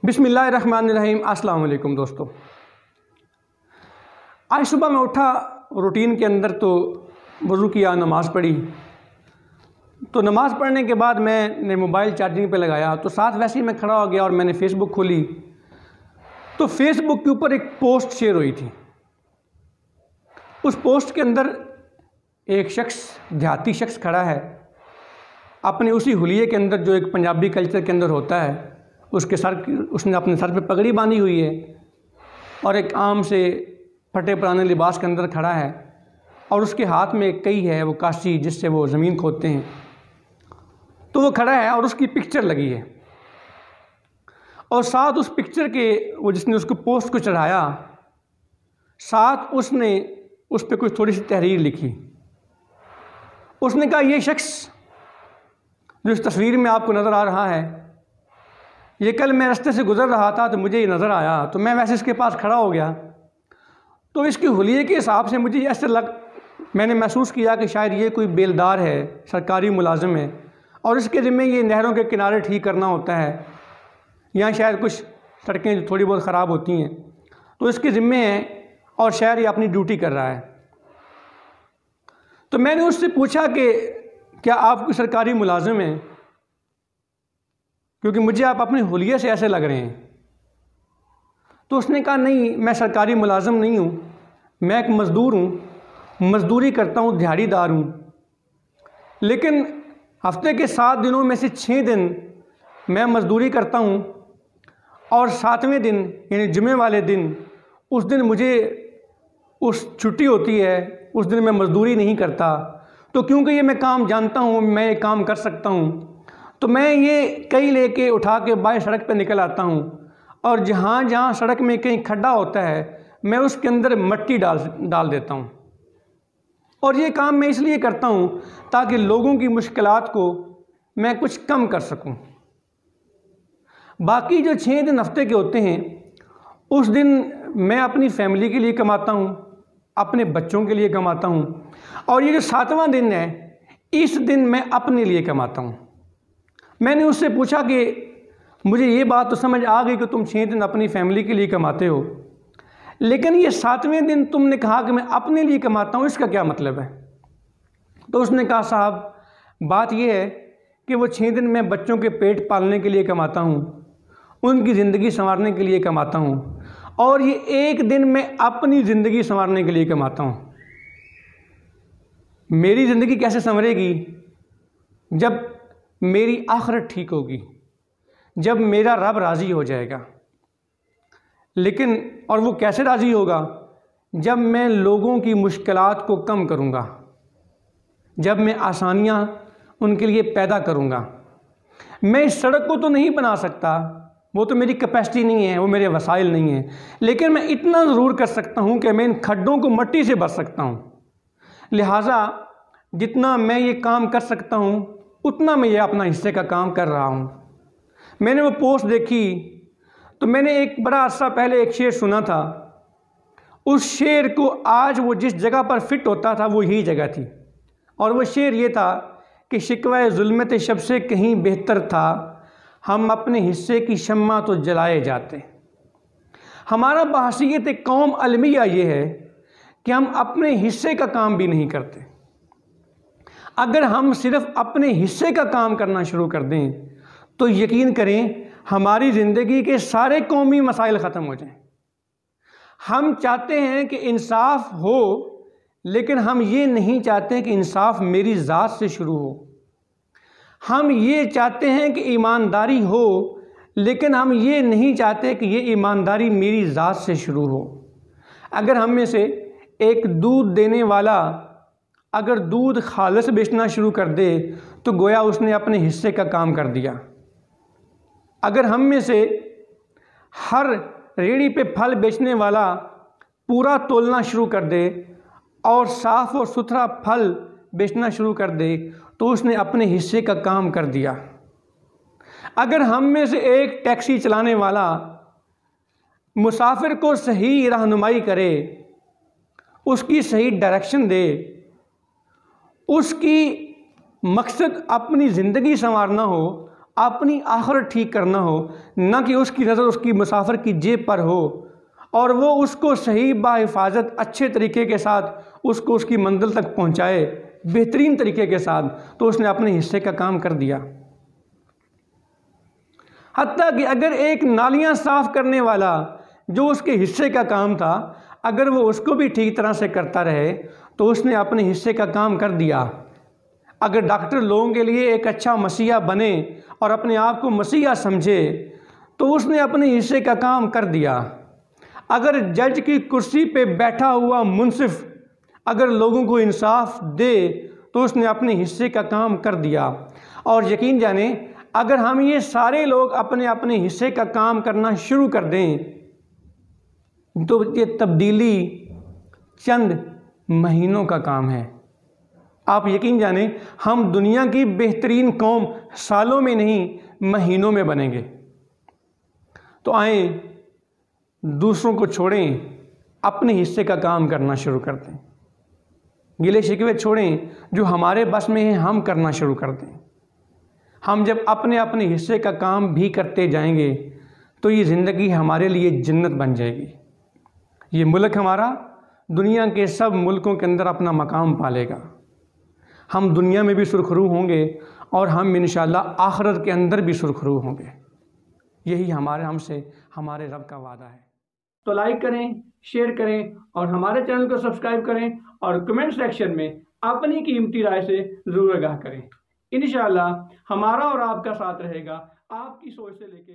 बिस्मिल्लाहिर्रहमानिर्रहीम। अस्सलाम वालेकुम दोस्तों। आज सुबह मैं उठा, रूटीन के अंदर तो वज़ू किया, नमाज़ पढ़ी। तो नमाज़ पढ़ने के बाद मैंने मोबाइल चार्जिंग पे लगाया, तो साथ वैसे ही मैं खड़ा हो गया और मैंने फ़ेसबुक खोली। तो फ़ेसबुक के ऊपर एक पोस्ट शेयर हुई थी। उस पोस्ट के अंदर एक शख्स, देहाती शख्स खड़ा है, अपने उसी हुलिये के अंदर जो एक पंजाबी कल्चर के अंदर होता है, उसने अपने सर पे पगड़ी बांधी हुई है और एक आम से फटे पुराने लिबास के अंदर खड़ा है और उसके हाथ में एक कई है, वो काशी जिससे वो ज़मीन खोदते हैं। तो वो खड़ा है और उसकी पिक्चर लगी है और साथ उस पिक्चर के वो जिसने उसको पोस्ट को चढ़ाया, साथ उसने उस पर कुछ थोड़ी सी तहरीर लिखी। उसने कहा, ये शख्स जो इस तस्वीर में आपको नज़र आ रहा है, ये कल मैं रास्ते से गुज़र रहा था तो मुझे ये नज़र आया, तो मैं वैसे इसके पास खड़ा हो गया। तो इसके हुलिये के हिसाब से मुझे ऐसे मैंने महसूस किया कि शायद ये कोई बेलदार है, सरकारी मुलाजिम है और इसके ज़िम्मे ये नहरों के किनारे ठीक करना होता है, या शायद कुछ सड़कें जो थोड़ी बहुत ख़राब होती हैं तो इसके ज़िम्मे है और शायद ये अपनी ड्यूटी कर रहा है। तो मैंने उससे पूछा कि क्या आप कोई सरकारी मुलाजिम हैं, क्योंकि मुझे आप अपने हुलिये से ऐसे लग रहे हैं। तो उसने कहा, नहीं, मैं सरकारी मुलाजिम नहीं हूँ, मैं एक मज़दूर हूँ, मज़दूरी करता हूँ, दिहाड़ीदार हूँ। लेकिन हफ्ते के 7 दिनों में से 6 दिन मैं मज़दूरी करता हूँ और 7वें दिन यानी जुमे वाले दिन, उस दिन मुझे उस छुट्टी होती है, उस दिन मैं मज़दूरी नहीं करता। तो क्योंकि ये मैं काम जानता हूँ, मैं ये काम कर सकता हूँ, तो मैं ये कई लेके उठा के बाहर सड़क पे निकल आता हूँ और जहाँ जहाँ सड़क में कहीं खड्डा होता है मैं उसके अंदर मिट्टी डाल देता हूँ। और ये काम मैं इसलिए करता हूँ ताकि लोगों की मुश्किलात को मैं कुछ कम कर सकूँ। बाकी जो 6 दिन हफ्ते के होते हैं, उस दिन मैं अपनी फैमिली के लिए कमाता हूँ, अपने बच्चों के लिए कमाता हूँ, और ये जो 7वां दिन है, इस दिन मैं अपने लिए कमाता हूँ। मैंने उससे पूछा कि मुझे ये बात तो समझ आ गई कि तुम 6 दिन अपनी फैमिली के लिए कमाते हो, लेकिन ये 7वें दिन तुमने कहा कि मैं अपने लिए कमाता हूँ, इसका क्या मतलब है? तो उसने कहा, साहब, बात यह है कि वो 6 दिन मैं बच्चों के पेट पालने के लिए कमाता हूँ, उनकी ज़िंदगी संवारने के लिए कमाता हूँ, और ये 1 दिन मैं अपनी ज़िंदगी संवारने के लिए कमाता हूँ। मेरी ज़िंदगी कैसे संवरेगी? जब मेरी आखिरत ठीक होगी, जब मेरा रब राज़ी हो जाएगा। लेकिन और वो कैसे राज़ी होगा? जब मैं लोगों की मुश्किलात को कम करूँगा, जब मैं आसानियाँ उनके लिए पैदा करूँगा। मैं इस सड़क को तो नहीं बना सकता, वो तो मेरी कैपेसिटी नहीं है, वो मेरे वसाइल नहीं हैं, लेकिन मैं इतना ज़रूर कर सकता हूँ कि मैं इन खड्डों को मिट्टी से भर सकता हूँ। लिहाजा जितना मैं ये काम कर सकता हूँ उतना मैं ये अपना हिस्से का काम कर रहा हूँ। मैंने वो पोस्ट देखी तो मैंने एक बड़ा अर्सा पहले एक शेर सुना था। उस शेर को आज वो जिस जगह पर फिट होता था वो यही जगह थी, और वो शेर ये था कि शिकवा ज़ुल्मत शब से कहीं बेहतर था, हम अपने हिस्से की शम्मा तो जलाए जाते। हमारा बहसीयत कौम अलमिया ये है कि हम अपने हिस्से का काम भी नहीं करते। अगर हम सिर्फ अपने हिस्से का काम करना शुरू कर दें तो यकीन करें हमारी ज़िंदगी के सारे कौमी मसाइल ख़त्म हो जाएं। हम चाहते हैं कि इंसाफ हो, लेकिन हम ये नहीं चाहते कि इंसाफ मेरी ज़ात से शुरू हो। हम ये चाहते हैं कि ईमानदारी हो, लेकिन हम ये नहीं चाहते कि ये ईमानदारी मेरी ज़ात से शुरू हो। अगर हम में से एक दूध देने वाला अगर दूध खालिस बेचना शुरू कर दे तो गोया उसने अपने हिस्से का काम कर दिया। अगर हम में से हर रेहड़ी पे फल बेचने वाला पूरा तोलना शुरू कर दे और साफ़ और सुथरा फल बेचना शुरू कर दे तो उसने अपने हिस्से का काम कर दिया। अगर हम में से एक टैक्सी चलाने वाला मुसाफिर को सही रहनुमाई करे, उसकी सही डायरेक्शन दे, उसकी मकसद अपनी ज़िंदगी संवारना हो, अपनी आखिरत ठीक करना हो, ना कि उसकी नज़र उसकी मुसाफिर की जेब पर हो और वो उसको सही बाहिफाजत अच्छे तरीके के साथ उसको उसकी मंजिल तक पहुंचाए बेहतरीन तरीके के साथ, तो उसने अपने हिस्से का काम कर दिया। हत्ता कि अगर एक नालियां साफ़ करने वाला जो उसके हिस्से का काम था, अगर वो उसको भी ठीक तरह से करता रहे तो उसने अपने हिस्से का काम कर दिया। अगर डॉक्टर लोगों के लिए एक अच्छा मसीहा बने और अपने आप को मसीहा समझे तो उसने अपने हिस्से का काम कर दिया। अगर जज की कुर्सी पे बैठा हुआ मुंसिफ अगर लोगों को इंसाफ दे तो उसने अपने हिस्से का काम कर दिया। और यकीन जाने, अगर हम ये सारे लोग अपने अपने हिस्से का काम करना शुरू कर दें तो ये तब्दीली चंद महीनों का काम है। आप यकीन जाने, हम दुनिया की बेहतरीन कौम सालों में नहीं महीनों में बनेंगे। तो आए दूसरों को छोड़ें, अपने हिस्से का काम करना शुरू कर दें। गिले शिकवे छोड़ें, जो हमारे बस में है हम करना शुरू कर दें। हम जब अपने अपने हिस्से का काम भी करते जाएंगे तो ये ज़िंदगी हमारे लिए जन्नत बन जाएगी। ये मुल्क हमारा दुनिया के सब मुल्कों के अंदर अपना मकाम पालेगा। हम दुनिया में भी सुरखरू होंगे और हम इंशाअल्लाह आखिरत के अंदर भी सुरखरू होंगे। यही हमसे हमारे रब का वादा है। तो लाइक करें, शेयर करें और हमारे चैनल को सब्सक्राइब करें और कमेंट सेक्शन में अपनी कीमती राय से ज़रूर आगाह करें। इंशाअल्लाह हमारा और आपका साथ रहेगा, आपकी सोच से लेके